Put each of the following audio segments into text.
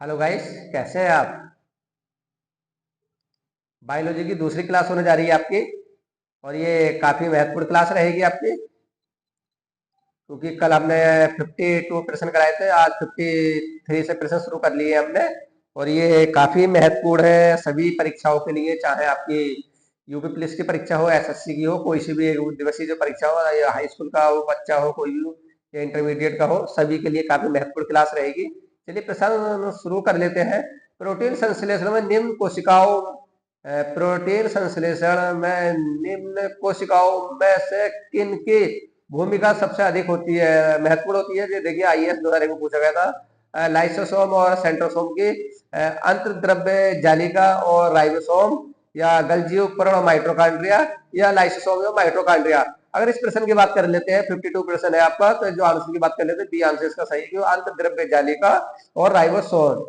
Hello guys, कैसे हैं आप। बायोलॉजी की दूसरी क्लास होने जा रही है आपकी। और ये काफ़ी महत्वपूर्ण क्लास रहेगी आपकी, क्योंकि कल हमने 52 प्रश्न कराए थे, आज 53 से प्रश्न शुरू कर लिए हमने। और ये काफ़ी महत्वपूर्ण है सभी परीक्षाओं के लिए, चाहे आपकी यूपी पुलिस की परीक्षा हो, एसएससी की हो, कोई सी भी एक दिवसीय जो परीक्षा हो, या हाई स्कूल का हो बच्चा हो कोई भी हो, या इंटरमीडिएट का हो, सभी के लिए काफ़ी महत्वपूर्ण क्लास रहेगी। चलिए प्रश्न शुरू कर लेते हैं। प्रोटीन संश्लेषण में निम्न कोशिकाओं प्रोटीन संश्लेषण में निम्न कोशिकाओं में से किन की भूमिका सबसे अधिक होती है, महत्वपूर्ण होती है। ये देखिए आईएएस 2001 में पूछा गया था। लाइसोसोम और सेंट्रोसोम की, अंतर्द्रव्य जालिका और राइबोसोम, या गल्जी उपकरण और माइटोकॉन्ड्रिया, या लाइसोसोम और माइटोकॉन्ड्रिया। अगर इस प्रश्न की बात कर लेते हैं, 52 प्रश्न है आपका, तो जो आंसर की बात कर लेते हैं, बी आंसर इसका सही है, अंतर्द्रव्य जालिका और राइबोसोम।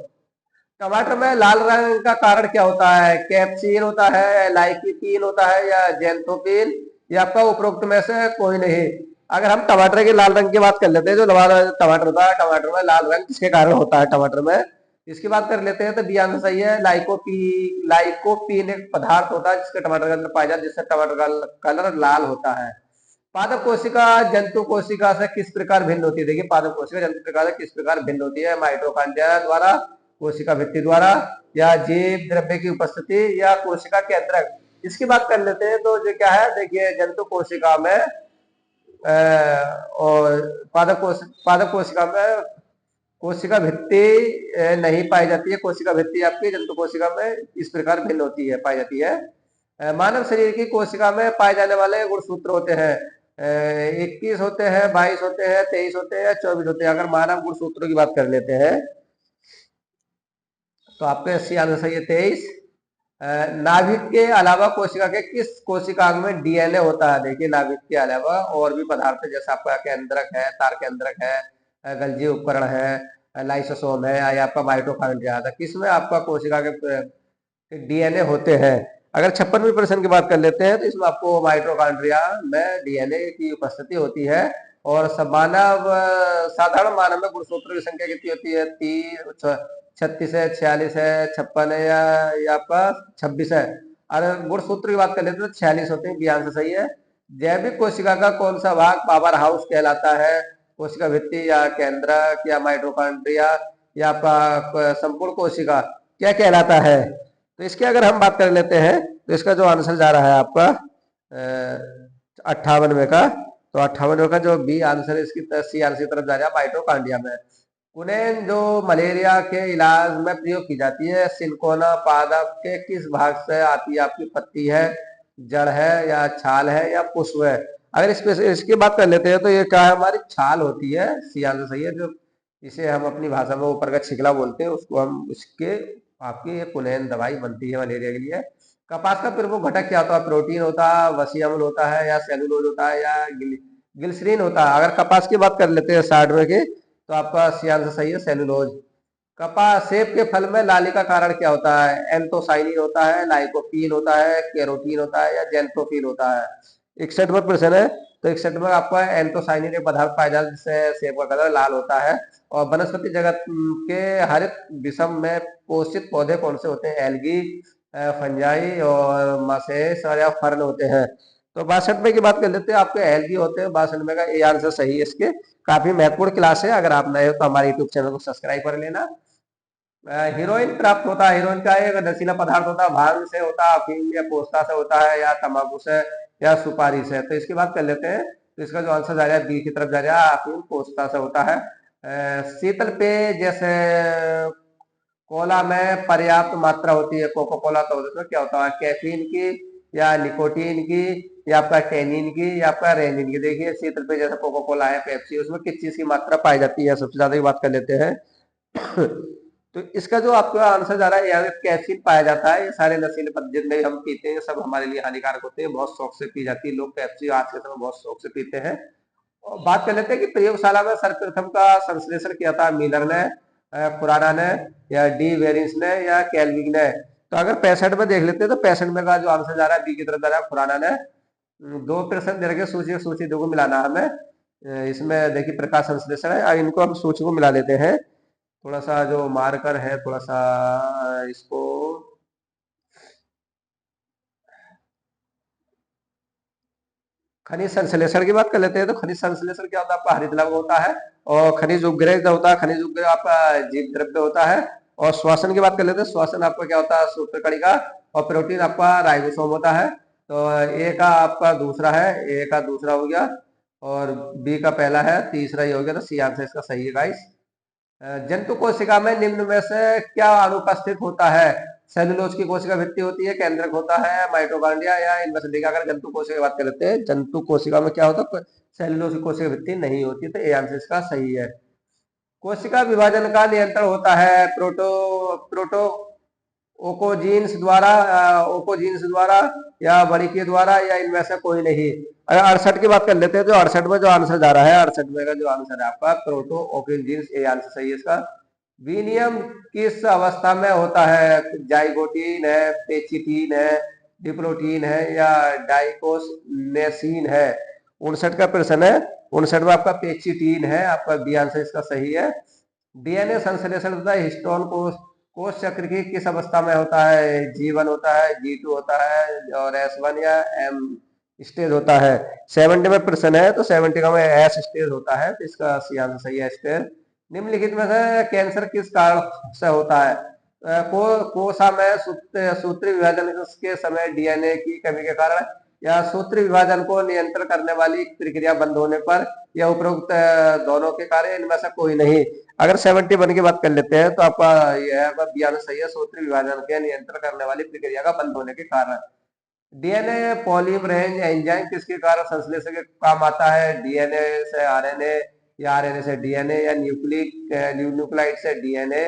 टमाटर में लाल रंग का कारण क्या होता है? कैप्सिन होता है, लाइकोपीन होता है, या जेंथोपीन, या आपका उपरोक्त में से कोई नहीं। अगर हम टमाटर के लाल रंग की बात कर लेते हैं, जो लाल टमाटर होता है, टमाटर में लाल रंग किसके कारण होता है टमाटर में, इसकी बात कर लेते हैं, तो बी आंसर सही है। लाइकोपीन एक पदार्थ होता है जिसके टमाटर के अंदर पाया जाता है, जिससे टमाटर का कलर लाल होता है। पादप कोशिका जंतु कोशिका से किस प्रकार भिन्न होती है? देखिए पादप कोशिका जंतु कोशिका से किस प्रकार भिन्न होती है? माइटोकॉन्ड्रिया द्वारा, कोशिका भित्ति द्वारा, या जीव द्रव्य की उपस्थिति, या कोशिका केंद्रक। इसकी बात कर लेते हैं, तो जो क्या है, देखिए जंतु कोशिका में और पादप कोशिका में कोशिका भित्ति नहीं पाई जाती है। कोशिका भित्ति आपकी जंतु कोशिका में इस प्रकार भिन्न होती है, पाई जाती है। मानव शरीर की कोशिका में पाए जाने वाले गुणसूत्र होते हैं, 21 होते हैं, 22 होते हैं, 23 होते हैं, 24 होते हैं। अगर मानव गुणसूत्रों की बात कर लेते हैं, तो आपके 80 आंसर सही है, 23। नाभिक के अलावा कोशिका के किस कोशिकांग में डीएनए होता है? देखिए नाभिक के अलावा और भी पदार्थ है, जैसे आपका केंद्रक है, तार केंद्रक है, गल्जी उपकरण है, लाइसोसोम है, या आपका माइटोकॉन्ड्रिया है। किसमें आपका कोशिका के डीएनए होते हैं? अगर 56वें प्रश्न की बात कर लेते हैं, तो इसमें आपको माइटोकॉन्ड्रिया में डीएनए की उपस्थिति होती है। और साधारण मानव में गुणसूत्रों की संख्या कितनी होती है? 36 है, 46 है, 56 है, या आपका 26 है। अगर गुणसूत्र की बात कर लेते हैं, तो 46 होते हैं, बी आंसर सही है। जैविक कोशिका का कौन सा भाग पावर हाउस कहलाता है? कोशिका भित्ति, या केंद्रक, या माइटोकॉन्ड्रिया, या आपका संपूर्ण कोशिका क्या कहलाता है? तो इसकी अगर हम बात कर लेते हैं, तो इसका जो आंसर जा रहा है आपका 58 का, तो 58 का जो बी आंसर है, इसकी सी आंसर की तरफ जा रहा है माइटोकॉन्ड्रिया में। कुनेन जो मलेरिया के इलाज में प्रयोग की जाती है, सिनकोना पादप के किस भाग से आती है? आपकी पत्ती है, जड़ है, या छाल है, या पुष्प है? अगर इसकी बात कर लेते हैं, तो ये क्या है, हमारी छाल होती है, सी आंसर सही है। जो इसे हम अपनी भाषा में ऊपर का छिकला बोलते हैं, उसको हम उसके आपकी पुनैन दवाई बनती है मलेरिया के लिए। कपास का प्रमुख घटक क्या होता है? प्रोटीन होता है, वसी अम्ल होता है, या सेलुलोज होता है, या ग्लिसरीन होता है? अगर कपास की बात कर लेते हैं 60 के, तो आपका सी आंसर सही है, सेलुलोज। कपास सेब के फल में लाली का कारण क्या होता है? एंथोसाइनिन होता है, लाइकोपीन होता है, कैरोटीन होता है, या जेंथोफिल होता है? 61वां प्रश्न है, तो 61 में आपका एंथोसाइनिन एक पदार्थ पाया जाता है जिससे सेब का कलर लाल होता है। और वनस्पति जगत के हरित विषम में पोषित पौधे कौन से होते हैं? एल्गी, फंजाई, और मसेस, और या फर्न होते हैं। तो 62 में की बात कर लेते हैं, आपके एल्गी होते हैं 62 में का ए आंसर सही है इसके। काफी महत्वपूर्ण क्लास है, अगर आप नए हो तो हमारे यूट्यूब चैनल को सब्सक्राइब कर लेना। हीरोइन प्राप्त होता है, हीरोइन का एक नशीला पदार्थ होता है, भांग से होता है, अफीम या पोस्ता से होता है, या तंबाकू से, या सुपारी से? तो इसकी बात कर लेते हैं, तो इसका जो आंसर जा रहा है बी की तरफ जा रहा है, अफीम पोस्ता से होता है। शीतल पेय जैसे कोला में पर्याप्त मात्रा होती है, कोको कोला, तो उसमें क्या होता है? कैफीन की, या निकोटीन की, या आपका टेनिन की, या आपका रेनिन की? देखिए शीतल पेय जैसे कोको कोला है, पेप्सी, उसमें किस चीज की मात्रा पाई जाती है? सबसे ज्यादा की बात कर लेते हैं तो इसका जो आपका आंसर जा रहा है, यहाँ कैफीन पाया जाता है। ये सारे नशीले पदार्थ जितने भी हम पीते हैं, सब हमारे लिए हानिकारक होते हैं, बहुत शौक से पी जाती है। लोग पेप्सी आज के समय बहुत शौक से पीते हैं। और बात कर लेते हैं कि प्रयोगशाला में सर्वप्रथम का संश्लेषण किया था मिलर ने, खुराना ने, या डी वेरिंस ने, या कैल्विन ने? तो अगर 65 में देख लेते हैं, तो 65 में का जो आंसर जा रहा है बी की तरफ जा रहा है, खुराना ने। दो प्रश्न दे रखे, सूची सूची दो को मिलाना हमें। इसमें देखिए प्रकाश संश्लेषण है, इनको हम सूची को मिला लेते हैं। थोड़ा सा जो मार्कर है थोड़ा सा इसको खनिज संश्लेषण की बात कर लेते हैं। तो खनिज संश्लेषण क्या होता है? आपका हरित लवण होता है, और खनिज उपग्रह जो होता है, खनिज उपग्रह आपका जीव द्रव्य होता है। और श्वसन की बात कर लेते हैं। श्वसन आपका क्या होता है? सूत्रकणिका। और प्रोटीन आपका राइबोसोम होता है। तो ए का आपका दूसरा है, ए का दूसरा हो गया, और बी का पहला है, तीसरा ही हो गया। तो सी आंसर इसका सही है गाइस। जंतु कोशिका में निम्न में से क्या अनुपस्थित होता है? सेलुलोज की कोशिका भित्ति होती है, केंद्रक होता है, माइटोकॉन्ड्रिया, या इनमें से देखा। अगर जंतु कोशिका की बात कर लेते हैं, जंतु कोशिका में क्या होता है? सेलुलोज की कोशिका भित्ति नहीं होती। तो ए आंसर इसका सही है। कोशिका विभाजन का नियंत्रण होता है प्रोटो प्रोटो ओकोजीन्स द्वारा या बरीकी द्वारा, या इनमें से कोई नहीं। अगर 68 की बात कर लेते हैं, तो 68 में जो आंसर जा रहा है, 68 में का जो आंसर है आपका प्रोटो ओकोजीन्स, ये आंसर सही है इसका। विनियम किस अवस्था में होता है? जाइगोटीन है, पेचिटीन है, डिप्लोटीन है, या डाइकोनेसीन है? 59 का प्रश्न है। 59 में आपका पेचिटीन है, आपका बी आंसर इसका सही है। डीएनए संश्लेषण तथा हिस्टोन कोष चक्र की किस अवस्था में होता है? G1 होता है, G2 होता है, और S1 या M स्टेज होता है। 70 में प्रश्न है, तो 70 का में S स्टेज होता है। तो इसका सी आंसर सही है, स्टेज। निम्नलिखित में से कैंसर किस कारण से होता है? कोसा में सूत्री विभाजन के समय डीएनए की कमी के कारण, या सूत्री विभाजन को नियंत्रण करने वाली प्रक्रिया बंद होने पर, या उपरोक्त दोनों के कारण, इनमें से कोई नहीं। अगर 71 की बात कर लेते हैं, तो आपका यह बी आंसर सही है। सूत्री विभाजन के नियंत्रण करने वाली प्रक्रिया का बंद होने के कारण। डीएनए पॉलीमरेज एंजाइम किसके कारण संश्लेषण के काम आता है? डीएनए से आरएनए, या आरएनए से डीएनए, या न्यूक्लियोटाइड से डीएनए,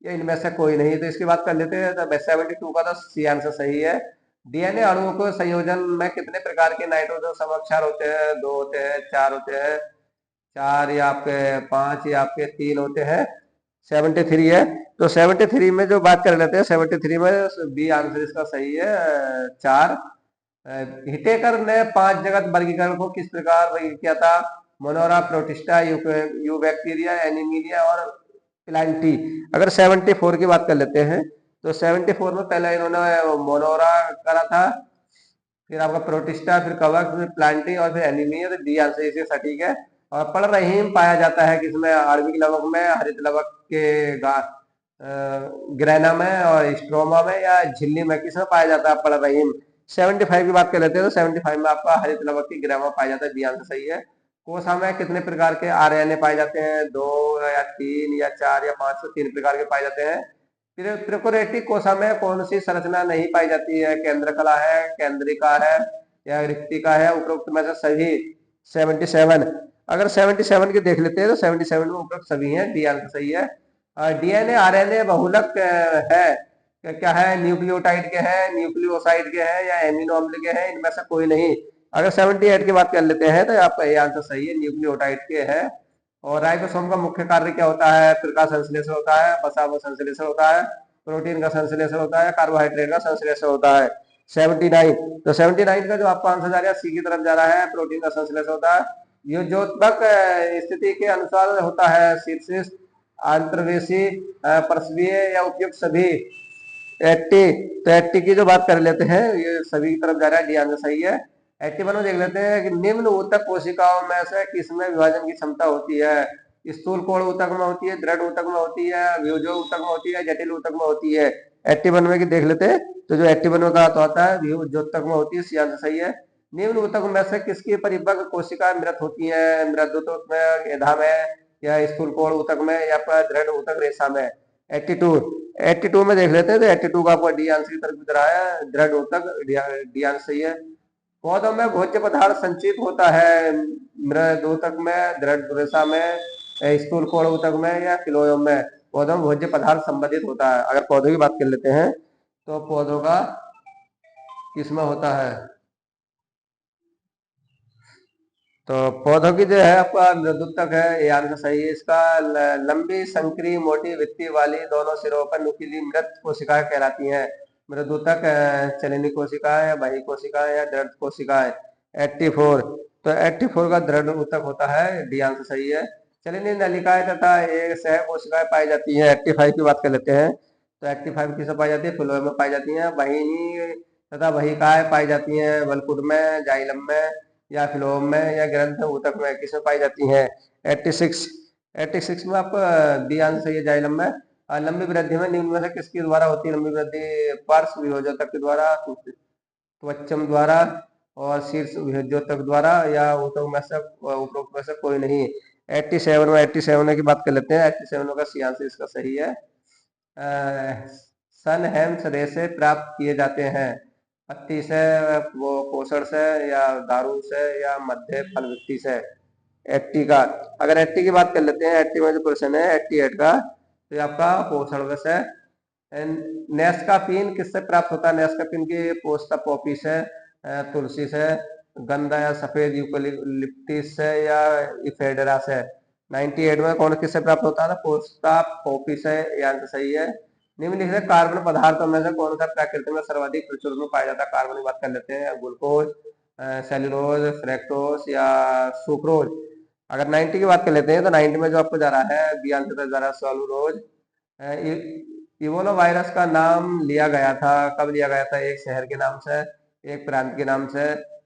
या इनमें से कोई नहीं। तो इसकी बात कर लेते हैं। तो 72 का तो सी आंसर सही है। डीएनए अणुओं को संयोजन में कितने प्रकार के नाइट्रोजन समक्षार होते हैं? 2 होते हैं, 4 होते हैं, 4 या आपके 5 या आपके 3 होते हैं। 73 है। तो 73 में जो बात कर लेते हैं, 73 में बी आंसर इसका सही है, 4। हिटेकर ने 5 जगत वर्गीकरण को किस प्रकार वर्गीकृत किया था? मोनोरा, प्रोटिस्टा, यूबैक्टीरिया, एनीमिलिया और प्लांटी। अगर 74 की बात कर लेते हैं, तो 74 में पहले इन्होंने मोनोरा करा था, फिर आपका प्रोटिस्टा, फिर कवक, फिर प्लांटी, और फिर एनीमिया। तो डी आंसर इसे सटीक है। और पररहीम पाया जाता है किसमें? आणविक लवक में, हरित लवक के ग्रेना में, और स्ट्रोमा में, या झिल्ली में, किसमें पाया जाता है पररहीम? 75 की बात कर लेते हैं, तो 75 में आपका हरित लवक की ग्रेना पाया जाता है। बी आंसर सही है। कोसा में कितने प्रकार के आरएनए पाए जाते हैं? 2 या 3 या 4 या 5? 3 प्रकार के पाए जाते हैं। त्रिकोरेटिक कोसा में कौन सी संरचना नहीं पाई जाती है? केंद्रकला है, केंद्रिका है, या रिक्तिका है? उपरोक्त में से सभी 77। अगर 77 की देख लेते हैं, तो 77 में उपरोक्त सभी हैं। डी आंसर सही है। डीएनए आरएनए बहुलक है, क्या है? न्यूक्लियोटाइड के हैं, न्यूक्लियोसाइड के हैं, या एमिनो अम्ल के हैं? इनमें से कोई नहीं। अगर 78 की बात कर लेते हैं, तो आपका ये आंसर सही है, न्यूक्लियोटाइड के है। और राइबोसोम का मुख्य कार्य क्या होता है? प्रकाश संश्लेषण होता है, वसा संश्लेषण होता है, प्रोटीन का संश्लेषण होता है, कार्बोहाइड्रेट का संश्लेषण होता है। 79। तो 79 का जो आपका आंसर जा रहा है, सी की तरफ जा रहा है, प्रोटीन का संश्लेषण होता है। ये ज्योतक स्थिति के अनुसार होता है, शीर्षस्थ, अंतर्वेशी, परसवीय, या उपयुक्त सभी। 80। तो 80 की जो बात कर लेते हैं, ये सभी की तरफ जा रहा है। डी आंसर सही है। 81 में देख लेते हैं कि निम्न ऊतक कोशिकाओं में से किसमें विभाजन की क्षमता होती है? स्थूल कोण ऊतक में होती है, दृढ़ ऊतक में होती है, व्यूजो ऊतक में होती है, जटिल ऊतक में होती है? 81 में की देख लेते हैं। तो जो 81 में का तो आता है, व्यूजोतक में होती है। सी आंसर सही है। निम्न ऊतक में से किसकी परिपक्व कोशिका मृत होती है? मृद ऊतक में, गेधा में, या स्थूल कोण ऊतक में, या दृढ़ ऊतक रेशा में? 82। 82 में देख लेते हैं। तो 82 का आपका डी आंसर की तरफ दिख रहा है, दृढ़ ऊतक। डी आंसर सही है। पौधों में भोज्य पदार्थ संचित होता है मृद ऊतक में, दृढ़ रेशा में, स्थूल कोण ऊतक में, या फिलोयम में? पौधों में भोज्य पदार्थ संबंधित होता है। अगर पौधों की बात कर लेते हैं, तो पौधों का किसमें होता है? तो पौधों की जो है आपका मृदुतक है, ये आंसर सही है इसका। लंबी, संकरी, मोटी भित्ति वाली, दोनों सिरों पर नुकीली मृत कोशिकाएं कहलाती हैं। मृदुतक चलनी कोशिकाएं, या बाह्य कोशिकाएं, या दृढ़ कोशिकाएं? 84। तो 84 का दृढ़ ऊतक होता है। डी आंसर सही है। चलिए नलिकाएं तथा एक सह कोशिकाएं पाई जाती हैं। एक्टिव फाइव की बात कर लेते हैं। तो एक्टिव फाइव किसमें पाई जाती है? फ्लोएम में पाई जाती हैं। वही तथा वहिकाएं पाई जाती हैं वलकुड में, जाइलम में या फ्लोएम में या ग्रंथ ऊतक में। किसमें पाई जाती हैं? 86। 86 में आपको बी आंसर सही है, जाइलम में। लंबी वृद्धि में निम्न में से किसके द्वारा होती है लंबी वृद्धि? पार्श्व विभोजक के द्वारा, त्वचम द्वारा और शीर्ष विभोजक द्वारा, या ऊतक में से उपरोक्त में से कोई नहीं। 87 में 87 की बात कर लेते हैं। 87 का सी आंसर इसका सही है। सन हेम्स रेशे प्राप्त किए जाते हैं पत्ती से, वो पोषण से या दारू से या मध्य फल वृत्ति से। 80 का, अगर 80 की बात कर लेते हैं, 80 में जो क्वेश्चन है 88 का, तो ये आपका पोषण से। नेस्काफीन किससे प्राप्त होता है? नेस्काफीन की पोस्ता पॉपी से, तुलसी से, गंधा या सफेद यूकलिप्टिस से या इफेडरा से। 98 में कौन किससे प्राप्त होता है? पोस्ता पॉपी से, ये आंसर सही है। निम्नलिखित कार्बन पदार्थों में से कौन सा प्रकृति में सर्वाधिक प्रचुर में पाया जाता है? कार्बन की बात कर लेते हैं। ग्लूकोज, सेल्यूलोज, फ्रैक्टोज या सुक्रोज। अगर 90 की बात कर लेते हैं तो 90 में जो आपको जा रहा है बी आंसर जा रहा है सेल्यूलोज। इबोला वायरस का नाम लिया गया था, कब लिया गया था? एक शहर के नाम से, एक प्रांत के नाम से,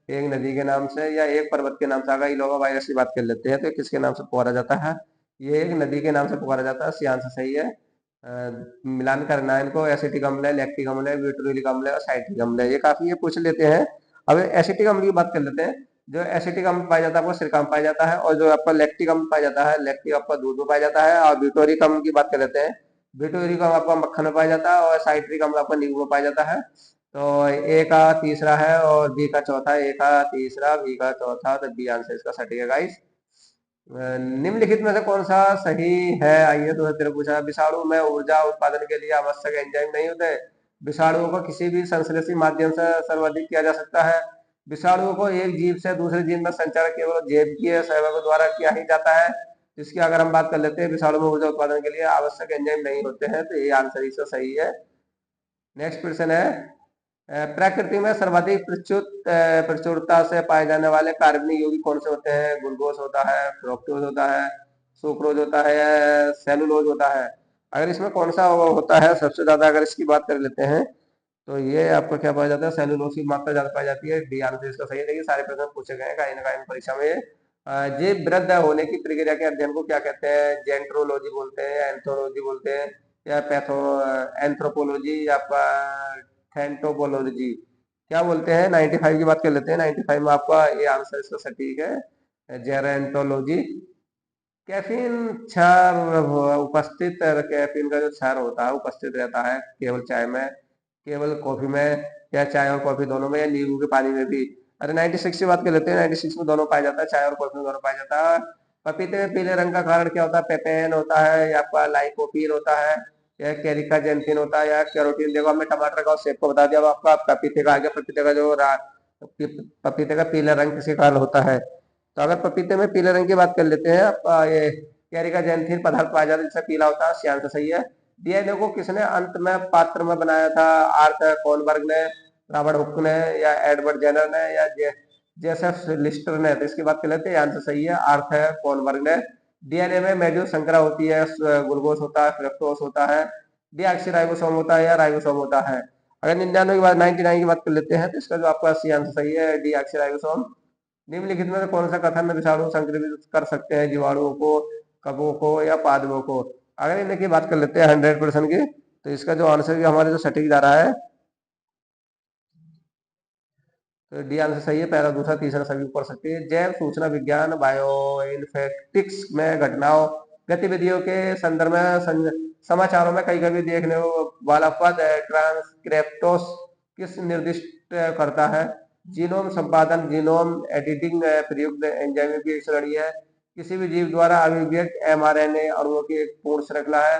एक नदी के नाम से या एक पर्वत के नाम से। अगर इबोला वायरस की बात कर लेते हैं तो किसके नाम से पुकारा जाता है? ये एक नदी के नाम से पुकारा जाता है। सी आंसर सही है। मिलान करना है इनको। एसिटिक अम्ल है, लैक्टिक अम्ल है, ब्यूटाइलिक अम्ल है और साइट्रिक अम्ल है। ये काफी ये पूछ लेते हैं। अब एसिटिक अम्ल की बात कर लेते हैं। जो एसिटिक अम्ल पाया जाता है वो सिरका में पाया जाता है, और जो आपका लैक्टिक अम्ल पाया जाता है, लैक्टिक आपका दूध में पाया जाता है। और ब्यूटोरिक अम्ल की बात कर लेते हैं। ब्यूटोरिक अम्ल आपका मक्खन में पाया जाता है और साइट्रिक अम्ल आपका नींबू में पाया जाता है। तो ए का तीसरा है और बी का चौथा है। ए का तीसरा, बी का चौथा, तो बी आंसर इसका सही है गाइस। निम्नलिखित में से कौन सा सही है? आइए तो तेरे पूछा, विषाणु में ऊर्जा उत्पादन के लिए आवश्यक एंजाइम नहीं होते। विषाणुओं को किसी भी संश्लेषी माध्यम से सर्वाधिक किया जा सकता है। विषाणुओं को एक जीव से दूसरे जीव में संचार केवल जैविकीय सहयोगों द्वारा किया ही जाता है। जिसकी अगर हम बात कर लेते हैं, विषाणु में ऊर्जा उत्पादन के लिए आवश्यक एंजाइम नहीं होते हैं, तो ये आंसर इसका सही है। नेक्स्ट क्वेश्चन है, प्रकृति में सर्वाधिक प्रचुरता से पाए जाने वाले कार्बनिक यौगिक कौन से होते हैं? ग्लूकोज होता है, फ्रुक्टोज होता है, सुक्रोज होता है या सेलुलोज होता है। अगर इसमें कौन सा होता है सबसे ज्यादा? अगर इसकी बात कर लेते हैं तो ये आपको क्या पाया जाता है? सेलुलोज की मात्रा ज्यादा पाई जाती है। डी आंसर इसका सही है। देखिए सारे प्रश्न पूछे गए हैं कहीं ना कहीं परीक्षा में। जीव वृद्ध होने की प्रक्रिया के अध्ययन को क्या कहते हैं? जेंट्रोलॉजी बोलते हैं, एंथ्रोलॉजी बोलते हैं या पैथो एंथ्रोपोलॉजी या थेंटोपोलॉजी, क्या बोलते हैं? 95 की बात कर लेते हैं। 95 में आपका ये आंसर इसका सटीक है, जेरेंटोलॉजी। कैफीन क्षार उपस्थित, कैफीन का जो क्षार होता है उपस्थित रहता है केवल चाय में, केवल कॉफी में, या चाय और कॉफी दोनों में, या नींबू के पानी में भी। अरे 96 की बात कर लेते हैं। 96 में दोनों पाया जाता है, चाय और कॉफी में दोनों पाया जाता है। पपीते में पीले रंग का कारण क्या होता है? पेपेन होता है या आपका लाइकोपीन होता है या कैरिका जेंथिन होता है या कैरोटीन। देखो हमने टमाटर का और सेब को बता दिया। अब आपका पपीते का आ गया। पपीते का जो पपीते का पीला रंग किसी कारण होता है? तो अगर पपीते में पीले रंग की बात कर लेते हैं, ये कैरिका जेंथिन पदार्थ पाया जाता है जिससे पीला होता है। सियान से सही है। डीएनए को किसने अंत में पात्र में बनाया था? आर्थर कॉनबर्ग ने, रॉबर्ट हुक ने या एडवर्ड जेनर ने या जेसफ लिस्टर ने। तो इसकी बात कर लेते हैं, आंसर सही है, आर्थर कॉनबर्ग ने। डीएनए में मेजो संकरा होती है, ग्लूकोज होता है, फ्रक्टोज होता है, डीऑक्सीराइबोसोम होता है या राइबोसोम होता है। अगर 99 की बात 99 की बात कर लेते हैं तो इसका जो आपका सी आंसर सही है, डीऑक्सीराइबोसोम। निम्नलिखित में से कौन सा कथन विषाणु संक्रमित कर सकते हैं? जीवाणुओं को, कवकों को या पादपों को। अगर इनकी बात कर लेते हैं 100% की, तो इसका जो आंसर हमारे जो सटीक जा रहा है, तो डी आंसर सही है। पहला, दूसरा, तीसरा सभी को कर सकते हैं। जैव सूचना विज्ञान बायो इन्फेक्टिक्स में घटनाओं गतिविधियों के संदर्भ में समाचारों में कई कभी देखने वाला पद ट्रांसक्रिप्टोस किस निर्दिष्ट करता है? जीनोम संपादन, जीनोम एडिटिंग प्रयुक्त एंजाइम की एक श्रेणी है। किसी भी जीव द्वारा अभिव्यक्त एमआरएनए अणुओं की एक पूर्ण श्रृंखला है।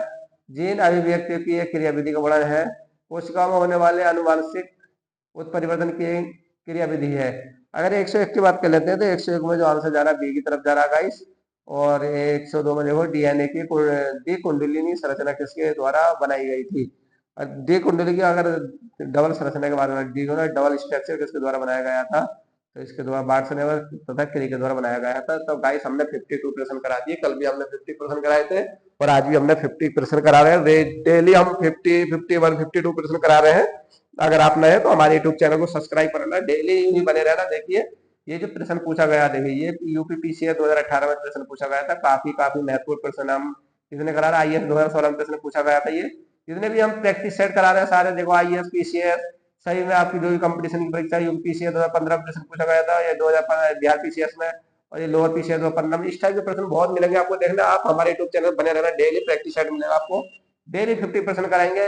जीन अभिव्यक्ति की एक क्रियाविधि का वर्णन है। कोशिकाओं में होने वाले अनुवांशिक उत्परिवर्तन की क्रियाविधि है। अगर 101 की बात कर लेते हैं तो 101 में जो आंसर जा रहा है बी की तरफ जा रहा है गाइस। और 102 में देखो डीएनए की डी कुंडलिनी संरचना किसके द्वारा बनाई गई थी? डी कुंडली की अगर डबल संरचना के बारे में, डी डबल स्ट्रक्चर किसके द्वारा बनाया गया था? तो इसके द्वारा बार्ट नेवर तथा क्री के द्वारा बनाया गया था। तो गाइस हमने 52% करा दिए, कल भी हमने 50% कराए थे और आज भी हमने 50% करा रहे हैं। डेली हम 50, 51, 52% करा रहे हैं। अगर आप नए हैं तो हमारे यूट्यूब चैनल को सब्सक्राइब कर लेना, डेली ही बने रहना। देखिए ये जो प्रश्न पूछा गया, देखिए ये यूपी पीसीएस 2018 में प्रश्न पूछा गया था, काफी महत्वपूर्ण प्रश्न हम किसने करा रहा है, आईएएस 2016 में प्रश्न पूछा गया था। ये जितने भी हम प्रैक्टिस सेट करा रहे हैं सारे, देखो आईएएस पीसीएस सही में आपकी जो भी कंपटीशन की परीक्षा यूपीसीएस 2015 में प्रश्न पूछा गया था, या 2015 बिहार पीसीएस में, और ये लोअर पीसीएस 2015 में। इस टाइप के प्रश्न बहुत मिलेंगे आपको देखना। आप हमारे यूट्यूब चैनल बने रहना, डेली प्रैक्टिस सेट मिलेगा आपको, डेली 50% कराएंगे।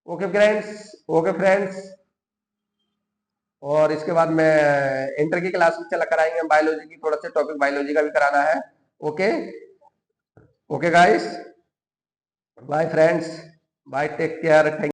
Okay friends, okay friends. और इसके बाद में इंटर की क्लास भी चला कराएंगे हम, बायोलॉजी की, थोड़ा सा टॉपिक बायोलॉजी का भी कराना है। Okay, okay guys, bye friends, bye, take care, thank